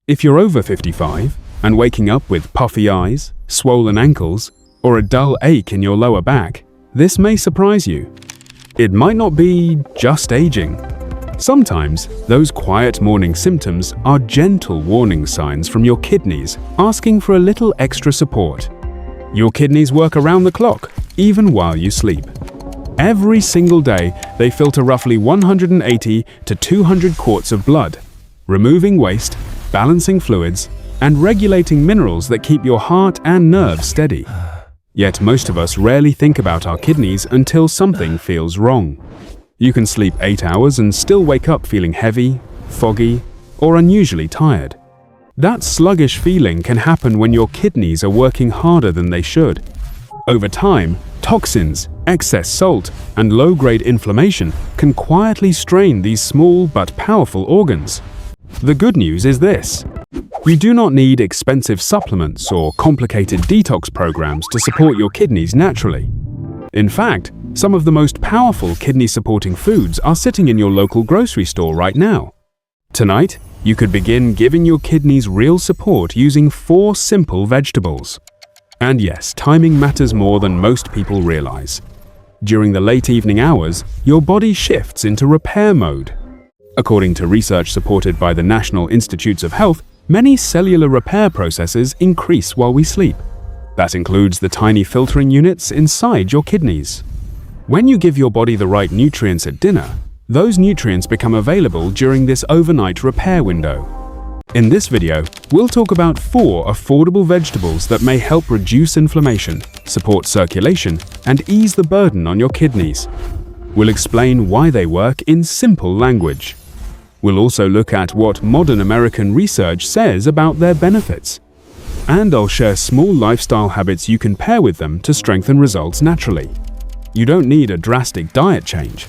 If you're over 55 and waking up with puffy eyes, swollen ankles, or a dull ache in your lower back, this may surprise you. It might not be just aging. Sometimes, those quiet morning symptoms are gentle warning signs from your kidneys asking for a little extra support. Your kidneys work around the clock, even while you sleep. Every single day, they filter roughly 180 to 200 quarts of blood, removing waste, balancing fluids, and regulating minerals that keep your heart and nerves steady. Yet most of us rarely think about our kidneys until something feels wrong. You can sleep 8 hours and still wake up feeling heavy, foggy, or unusually tired. That sluggish feeling can happen when your kidneys are working harder than they should. Over time, toxins, excess salt, and low-grade inflammation can quietly strain these small but powerful organs. The good news is this: you do not need expensive supplements or complicated detox programs to support your kidneys naturally. In fact, some of the most powerful kidney-supporting foods are sitting in your local grocery store right now. Tonight, you could begin giving your kidneys real support using 4 simple vegetables. And yes, timing matters more than most people realize. During the late evening hours, your body shifts into repair mode. According to research supported by the National Institutes of Health, many cellular repair processes increase while we sleep. That includes the tiny filtering units inside your kidneys. When you give your body the right nutrients at dinner, those nutrients become available during this overnight repair window. In this video, we'll talk about 4 affordable vegetables that may help reduce inflammation, support circulation, and ease the burden on your kidneys. We'll explain why they work in simple language. We'll also look at what modern American research says about their benefits. And I'll share small lifestyle habits you can pair with them to strengthen results naturally. You don't need a drastic diet change.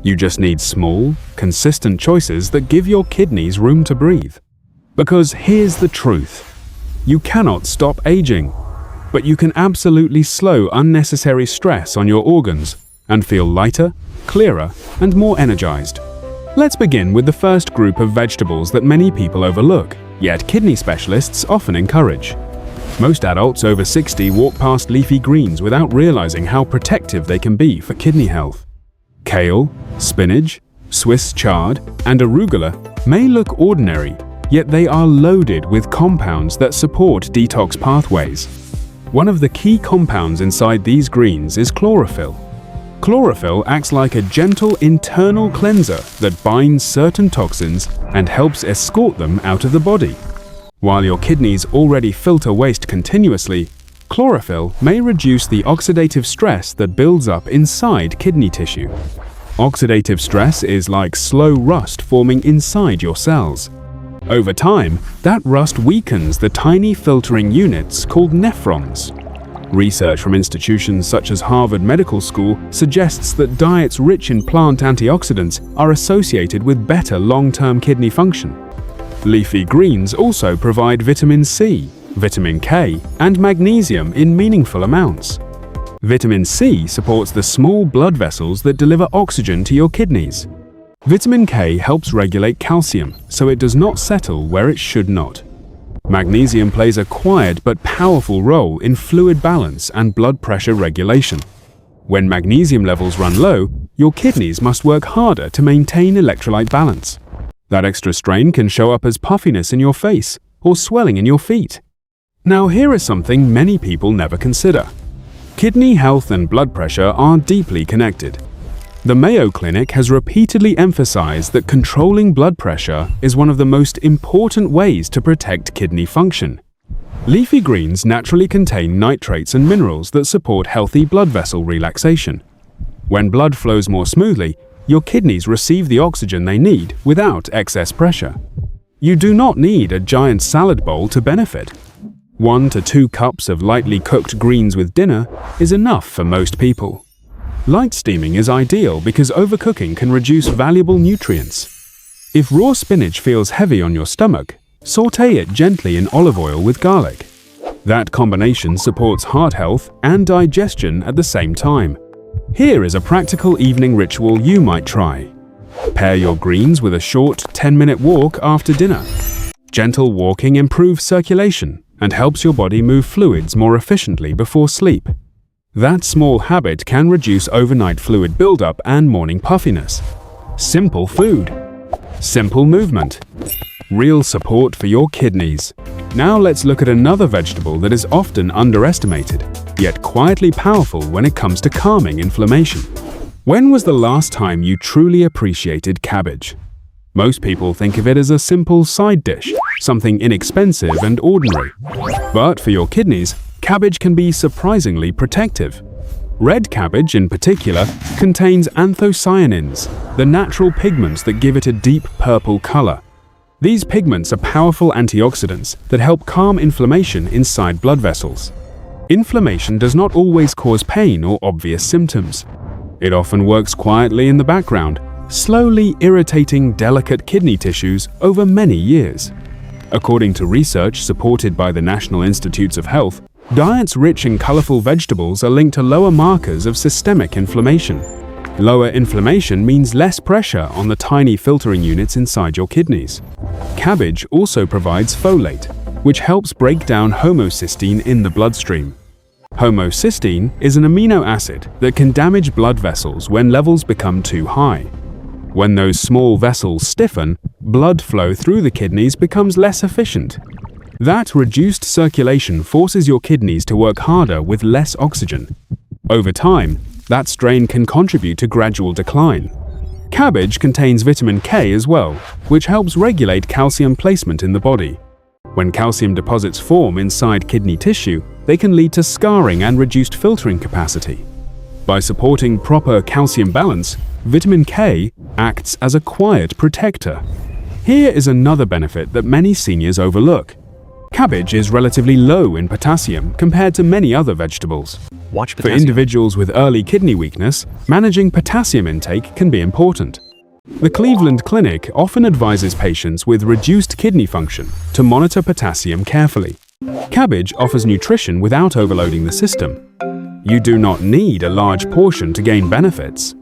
You just need small, consistent choices that give your kidneys room to breathe. Because here's the truth: you cannot stop aging, but you can absolutely slow unnecessary stress on your organs and feel lighter, clearer, and more energized. Let's begin with the first group of vegetables that many people overlook, yet kidney specialists often encourage. Most adults over 60 walk past leafy greens without realizing how protective they can be for kidney health. Kale, spinach, Swiss chard, and arugula may look ordinary, yet they are loaded with compounds that support detox pathways. One of the key compounds inside these greens is chlorophyll. Chlorophyll acts like a gentle internal cleanser that binds certain toxins and helps escort them out of the body. While your kidneys already filter waste continuously, chlorophyll may reduce the oxidative stress that builds up inside kidney tissue. Oxidative stress is like slow rust forming inside your cells. Over time, that rust weakens the tiny filtering units called nephrons. Research from institutions such as Harvard Medical School suggests that diets rich in plant antioxidants are associated with better long-term kidney function. Leafy greens also provide vitamin C, vitamin K, and magnesium in meaningful amounts. Vitamin C supports the small blood vessels that deliver oxygen to your kidneys. Vitamin K helps regulate calcium, so it does not settle where it should not. Magnesium plays a quiet but powerful role in fluid balance and blood pressure regulation. When magnesium levels run low, your kidneys must work harder to maintain electrolyte balance. That extra strain can show up as puffiness in your face or swelling in your feet. Now here is something many people never consider. Kidney health and blood pressure are deeply connected. The Mayo Clinic has repeatedly emphasized that controlling blood pressure is one of the most important ways to protect kidney function. Leafy greens naturally contain nitrates and minerals that support healthy blood vessel relaxation. When blood flows more smoothly, your kidneys receive the oxygen they need without excess pressure. You do not need a giant salad bowl to benefit. 1 to 2 cups of lightly cooked greens with dinner is enough for most people. Light steaming is ideal because overcooking can reduce valuable nutrients. If raw spinach feels heavy on your stomach, sauté it gently in olive oil with garlic. That combination supports heart health and digestion at the same time. Here is a practical evening ritual you might try. Pair your greens with a short 10-minute walk after dinner. Gentle walking improves circulation and helps your body move fluids more efficiently before sleep. That small habit can reduce overnight fluid buildup and morning puffiness. Simple food. Simple movement. Real support for your kidneys. Now let's look at another vegetable that is often underestimated, yet quietly powerful when it comes to calming inflammation. When was the last time you truly appreciated cabbage? Most people think of it as a simple side dish, something inexpensive and ordinary. But for your kidneys, cabbage can be surprisingly protective. Red cabbage, in particular, contains anthocyanins, the natural pigments that give it a deep purple color. These pigments are powerful antioxidants that help calm inflammation inside blood vessels. Inflammation does not always cause pain or obvious symptoms. It often works quietly in the background, slowly irritating delicate kidney tissues over many years. According to research supported by the National Institutes of Health, diets rich in colorful vegetables are linked to lower markers of systemic inflammation. Lower inflammation means less pressure on the tiny filtering units inside your kidneys. Cabbage also provides folate, which helps break down homocysteine in the bloodstream. Homocysteine is an amino acid that can damage blood vessels when levels become too high. When those small vessels stiffen, blood flow through the kidneys becomes less efficient. That reduced circulation forces your kidneys to work harder with less oxygen. Over time, that strain can contribute to gradual decline. Cabbage contains vitamin K as well, which helps regulate calcium placement in the body. When calcium deposits form inside kidney tissue, they can lead to scarring and reduced filtering capacity. By supporting proper calcium balance, vitamin K acts as a quiet protector. Here is another benefit that many seniors overlook. Cabbage is relatively low in potassium compared to many other vegetables. For individuals with early kidney weakness, managing potassium intake can be important. The Cleveland Clinic often advises patients with reduced kidney function to monitor potassium carefully. Cabbage offers nutrition without overloading the system. You do not need a large portion to gain benefits.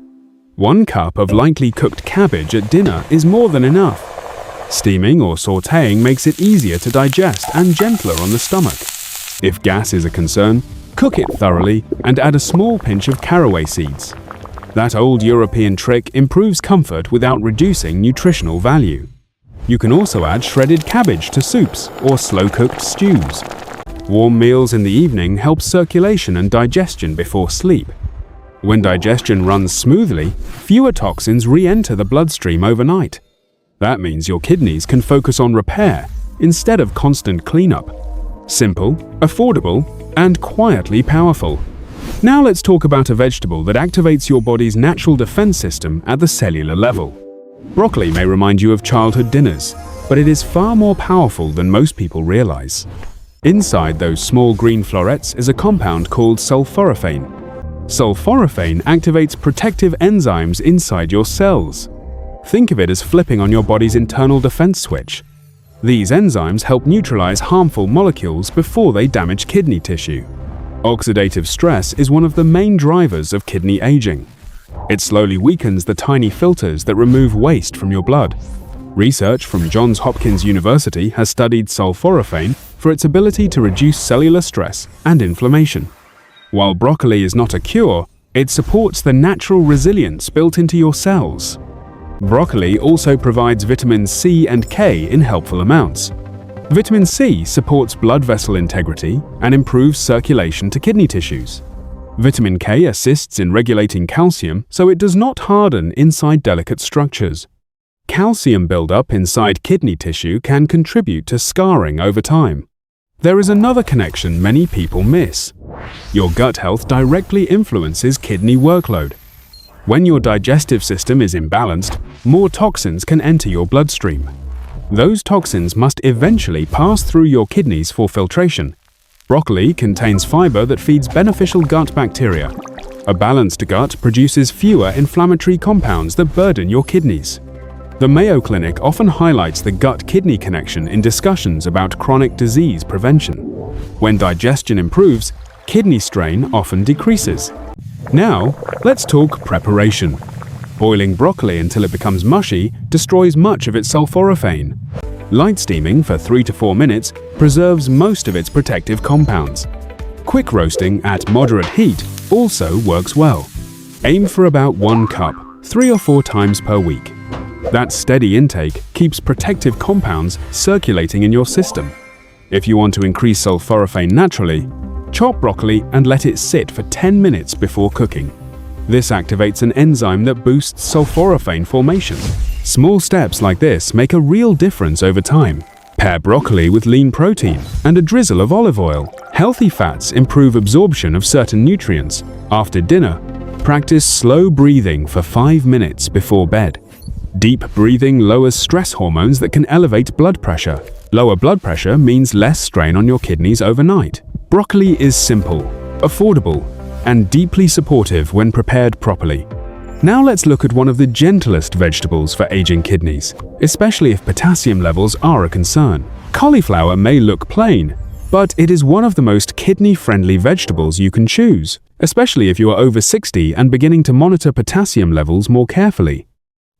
1 cup of lightly cooked cabbage at dinner is more than enough. Steaming or sautéing makes it easier to digest and gentler on the stomach. If gas is a concern, cook it thoroughly and add a small pinch of caraway seeds. That old European trick improves comfort without reducing nutritional value. You can also add shredded cabbage to soups or slow-cooked stews. Warm meals in the evening help circulation and digestion before sleep. When digestion runs smoothly, fewer toxins re-enter the bloodstream overnight. That means your kidneys can focus on repair instead of constant cleanup. Simple, affordable, and quietly powerful. Now let's talk about a vegetable that activates your body's natural defense system at the cellular level. Broccoli may remind you of childhood dinners, but it is far more powerful than most people realize. Inside those small green florets is a compound called sulforaphane. Sulforaphane activates protective enzymes inside your cells. Think of it as flipping on your body's internal defense switch. These enzymes help neutralize harmful molecules before they damage kidney tissue. Oxidative stress is one of the main drivers of kidney aging. It slowly weakens the tiny filters that remove waste from your blood. Research from Johns Hopkins University has studied sulforaphane for its ability to reduce cellular stress and inflammation. While broccoli is not a cure, it supports the natural resilience built into your cells. Broccoli also provides vitamins C and K in helpful amounts. Vitamin C supports blood vessel integrity and improves circulation to kidney tissues. Vitamin K assists in regulating calcium so it does not harden inside delicate structures. Calcium buildup inside kidney tissue can contribute to scarring over time. There is another connection many people miss. Your gut health directly influences kidney workload. When your digestive system is imbalanced, more toxins can enter your bloodstream. Those toxins must eventually pass through your kidneys for filtration. Broccoli contains fiber that feeds beneficial gut bacteria. A balanced gut produces fewer inflammatory compounds that burden your kidneys. The Mayo Clinic often highlights the gut-kidney connection in discussions about chronic disease prevention. When digestion improves, kidney strain often decreases. Now, let's talk preparation. Boiling broccoli until it becomes mushy destroys much of its sulforaphane. Light steaming for 3 to 4 minutes preserves most of its protective compounds. Quick roasting at moderate heat also works well. Aim for about 1 cup, 3 or 4 times per week. That steady intake keeps protective compounds circulating in your system. If you want to increase sulforaphane naturally, chop broccoli and let it sit for 10 minutes before cooking. This activates an enzyme that boosts sulforaphane formation. Small steps like this make a real difference over time. Pair broccoli with lean protein and a drizzle of olive oil. Healthy fats improve absorption of certain nutrients. After dinner, practice slow breathing for 5 minutes before bed. Deep breathing lowers stress hormones that can elevate blood pressure. Lower blood pressure means less strain on your kidneys overnight. Broccoli is simple, affordable, and deeply supportive when prepared properly. Now let's look at one of the gentlest vegetables for aging kidneys, especially if potassium levels are a concern. Cauliflower may look plain, but it is one of the most kidney-friendly vegetables you can choose, especially if you are over 60 and beginning to monitor potassium levels more carefully.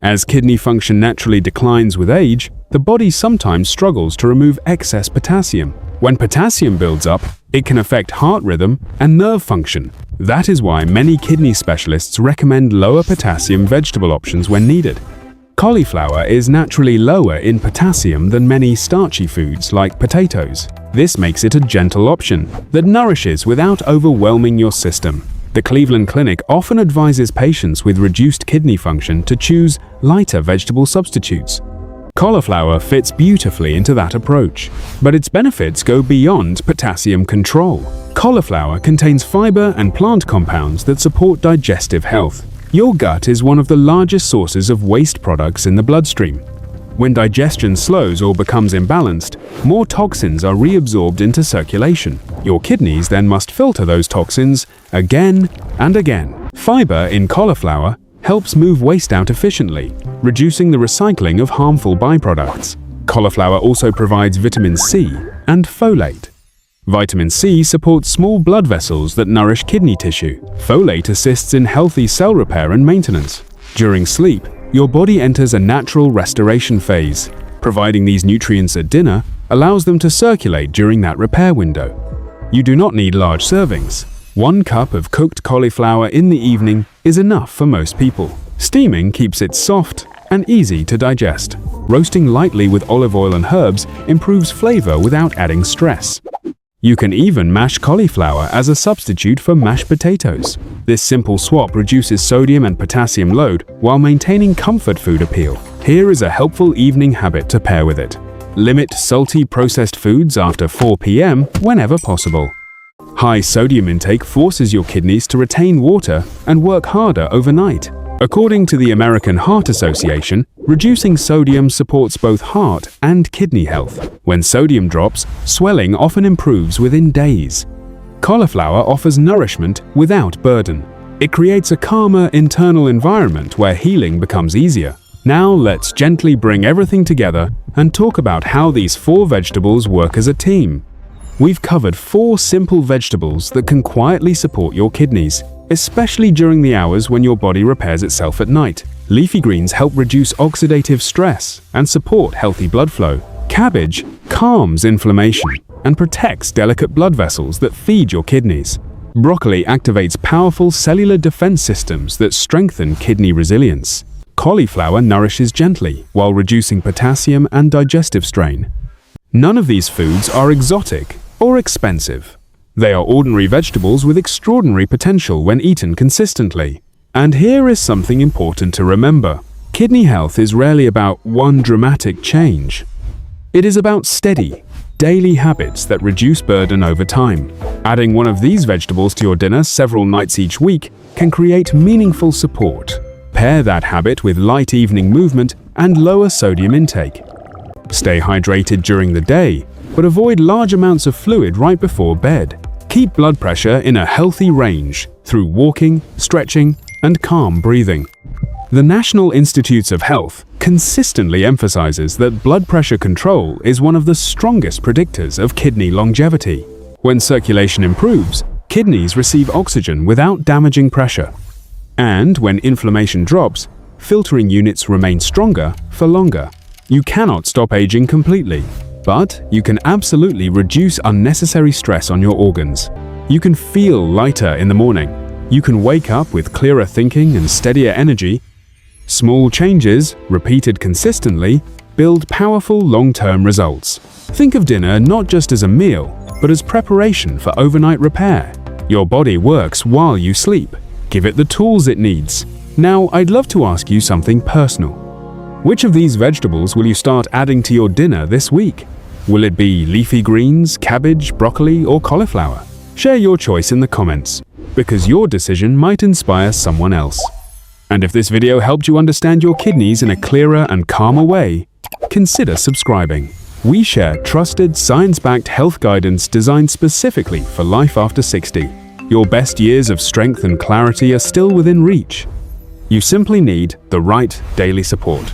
As kidney function naturally declines with age, the body sometimes struggles to remove excess potassium. When potassium builds up, it can affect heart rhythm and nerve function. That is why many kidney specialists recommend lower potassium vegetable options when needed. Cauliflower is naturally lower in potassium than many starchy foods like potatoes. This makes it a gentle option that nourishes without overwhelming your system. The Cleveland Clinic often advises patients with reduced kidney function to choose lighter vegetable substitutes. Cauliflower fits beautifully into that approach, but its benefits go beyond potassium control. Cauliflower contains fiber and plant compounds that support digestive health. Your gut is one of the largest sources of waste products in the bloodstream. When digestion slows or becomes imbalanced, more toxins are reabsorbed into circulation. Your kidneys then must filter those toxins again and again. Fiber in cauliflower helps move waste out efficiently, reducing the recycling of harmful byproducts. Cauliflower also provides vitamin C and folate. Vitamin C supports small blood vessels that nourish kidney tissue. Folate assists in healthy cell repair and maintenance. During sleep, your body enters a natural restoration phase. Providing these nutrients at dinner allows them to circulate during that repair window. You do not need large servings. 1 cup of cooked cauliflower in the evening is enough for most people. Steaming keeps it soft and easy to digest. Roasting lightly with olive oil and herbs improves flavor without adding stress. You can even mash cauliflower as a substitute for mashed potatoes. This simple swap reduces sodium and potassium load while maintaining comfort food appeal. Here is a helpful evening habit to pair with it. Limit salty processed foods after 4 p.m. whenever possible. High sodium intake forces your kidneys to retain water and work harder overnight. According to the American Heart Association, reducing sodium supports both heart and kidney health. When sodium drops, swelling often improves within days. Cauliflower offers nourishment without burden. It creates a calmer internal environment where healing becomes easier. Now let's gently bring everything together and talk about how these 4 vegetables work as a team. We've covered 4 simple vegetables that can quietly support your kidneys, especially during the hours when your body repairs itself at night. Leafy greens help reduce oxidative stress and support healthy blood flow. Cabbage calms inflammation and protects delicate blood vessels that feed your kidneys. Broccoli activates powerful cellular defense systems that strengthen kidney resilience. Cauliflower nourishes gently while reducing potassium and digestive strain. None of these foods are exotic or expensive. They are ordinary vegetables with extraordinary potential when eaten consistently. And here is something important to remember. Kidney health is rarely about one dramatic change. It is about steady, daily habits that reduce burden over time. Adding one of these vegetables to your dinner several nights each week can create meaningful support. Pair that habit with light evening movement and lower sodium intake. Stay hydrated during the day, but avoid large amounts of fluid right before bed. Keep blood pressure in a healthy range through walking, stretching, and calm breathing. The National Institutes of Health consistently emphasizes that blood pressure control is one of the strongest predictors of kidney longevity. When circulation improves, kidneys receive oxygen without damaging pressure. And when inflammation drops, filtering units remain stronger for longer. You cannot stop aging completely, but you can absolutely reduce unnecessary stress on your organs. You can feel lighter in the morning. You can wake up with clearer thinking and steadier energy. Small changes, repeated consistently, build powerful long-term results. Think of dinner not just as a meal, but as preparation for overnight repair. Your body works while you sleep. Give it the tools it needs. Now, I'd love to ask you something personal. Which of these vegetables will you start adding to your dinner this week? Will it be leafy greens, cabbage, broccoli, or cauliflower? Share your choice in the comments, because your decision might inspire someone else. And if this video helped you understand your kidneys in a clearer and calmer way, consider subscribing. We share trusted, science-backed health guidance designed specifically for life after 60. Your best years of strength and clarity are still within reach. You simply need the right daily support.